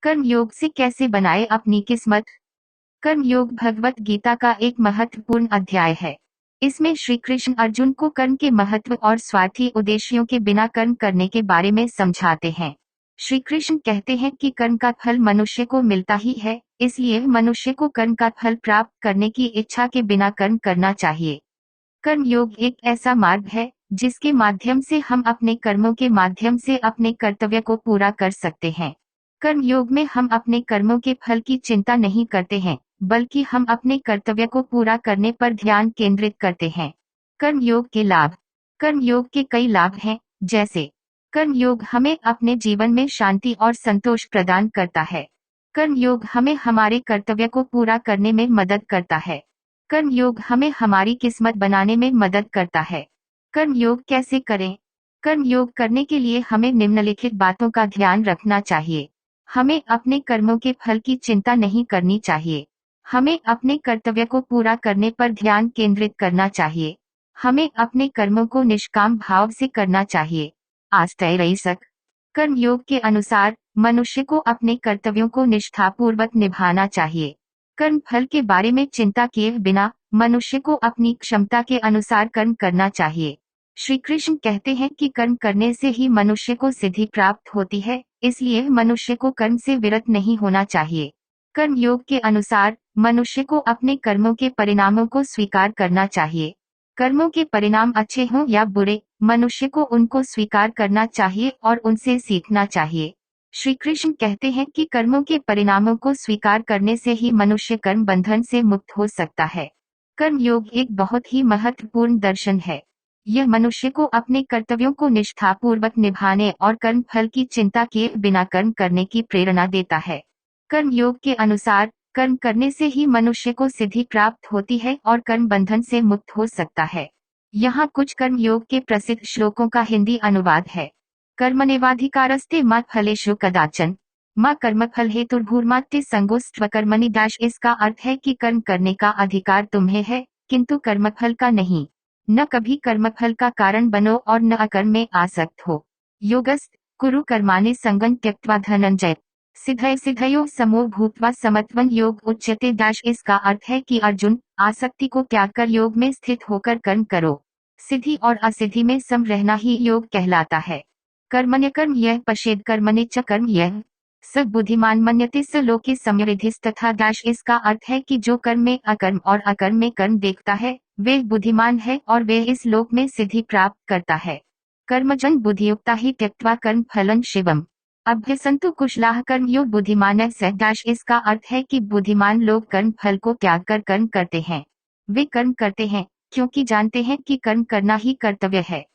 कर्म योग से कैसे बनाए अपनी किस्मत। कर्म योग भगवत गीता का एक महत्वपूर्ण अध्याय है। इसमें श्री कृष्ण अर्जुन को कर्म के महत्व और स्वार्थी उद्देश्यों के बिना कर्म करने के बारे में समझाते हैं। श्री कृष्ण कहते हैं कि कर्म का फल मनुष्य को मिलता ही है, इसलिए मनुष्य को कर्म का फल प्राप्त करने की इच्छा के बिना कर्म करना चाहिए। कर्म योग एक ऐसा मार्ग है जिसके माध्यम से हम अपने कर्मों के माध्यम से अपने कर्तव्य को पूरा कर सकते हैं। कर्म योग में हम अपने कर्मों के फल की चिंता नहीं करते हैं, बल्कि हम अपने कर्तव्य को पूरा करने पर ध्यान केंद्रित करते हैं। कर्म योग के लाभ। कर्म योग के कई लाभ हैं, जैसे कर्म योग हमें अपने जीवन में शांति और संतोष प्रदान करता है। कर्म योग हमें हमारे कर्तव्य को पूरा करने में मदद करता है। कर्म योग हमें हमारी किस्मत बनाने में मदद करता है। कर्म योग कैसे करें। कर्म योग करने के लिए हमें निम्नलिखित बातों का ध्यान रखना चाहिए। हमें अपने कर्मों के फल की चिंता नहीं करनी चाहिए। हमें अपने कर्तव्य को पूरा करने पर ध्यान केंद्रित करना चाहिए। हमें अपने कर्मों को निष्काम भाव से करना चाहिए। आस्ते रईसक। कर्म योग के अनुसार मनुष्य को अपने कर्तव्यों को निष्ठापूर्वक निभाना चाहिए। कर्म फल के बारे में चिंता किए बिना मनुष्य को अपनी क्षमता के अनुसार कर्म करना चाहिए। श्री कृष्ण कहते हैं कि कर्म करने से ही मनुष्य को सिद्धि प्राप्त होती है, इसलिए मनुष्य को कर्म से विरत नहीं होना चाहिए। कर्म योग के अनुसार मनुष्य को अपने कर्मों के परिणामों को स्वीकार करना चाहिए। कर्मों के परिणाम अच्छे हों या बुरे, मनुष्य को उनको स्वीकार करना चाहिए और उनसे सीखना चाहिए। श्री कृष्ण कहते हैं कि कर्मों के परिणामों को स्वीकार करने से ही मनुष्य कर्म बंधन से मुक्त हो सकता है। कर्म योग एक बहुत ही महत्वपूर्ण दर्शन है। यह मनुष्य को अपने कर्तव्यों को निष्ठापूर्वक निभाने और कर्म फल की चिंता किए बिना कर्म करने की प्रेरणा देता है। कर्म योग के अनुसार कर्म करने से ही मनुष्य को सिद्धि प्राप्त होती है और कर्म बंधन से मुक्त हो सकता है। यहाँ कुछ कर्म योग के प्रसिद्ध श्लोकों का हिंदी अनुवाद है। कर्मण्येवाधिकारस्ते मा फलेषु कदाचन माँ कर्मफल हेतुर्भूर्मात्ते संगोस्त्वकर्मणि डैश। इसका अर्थ है कि कर्म करने का अधिकार तुम्हें है, किंतु कर्मफल का नहीं। न कभी कर्मफल का कारण बनो और न अकर्म में आसक्त हो। योगस्थ कुरु कर्माणि संगं त्यक्त्वा धनंजय सिद्धय सिद्धयो समो भूत्वा समत्वं योग उच्यते डैश। इसका अर्थ है कि अर्जुन, आसक्ति को त्याग कर योग में स्थित होकर कर्म करो। सिद्धि और असिद्धि में सम रहना ही योग कहलाता है। कर्मण्य कर्म यह पश्येद कर्मण्य च कर्म यह स बुद्धिमान मन्यते स लोके समृद्धिस् तथा डैश। इसका अर्थ है कि जो कर्म में अकर्म और अकर्म में कर्म देखता है, वे बुद्धिमान है और वे इस लोक में सिद्धि प्राप्त करता है। कर्मजन बुद्धियुक्ता ही त्यक्त्वा कर्म फलं शिवम अभ्यसन्तु कुशलाः कर्मयो बुद्धिमानः स डैश। इसका अर्थ है कि बुद्धिमान लोग कर्म फल को त्याग कर कर्म करते हैं। वे कर्म करते हैं क्योंकि जानते हैं कि कर्म करना ही कर्तव्य है।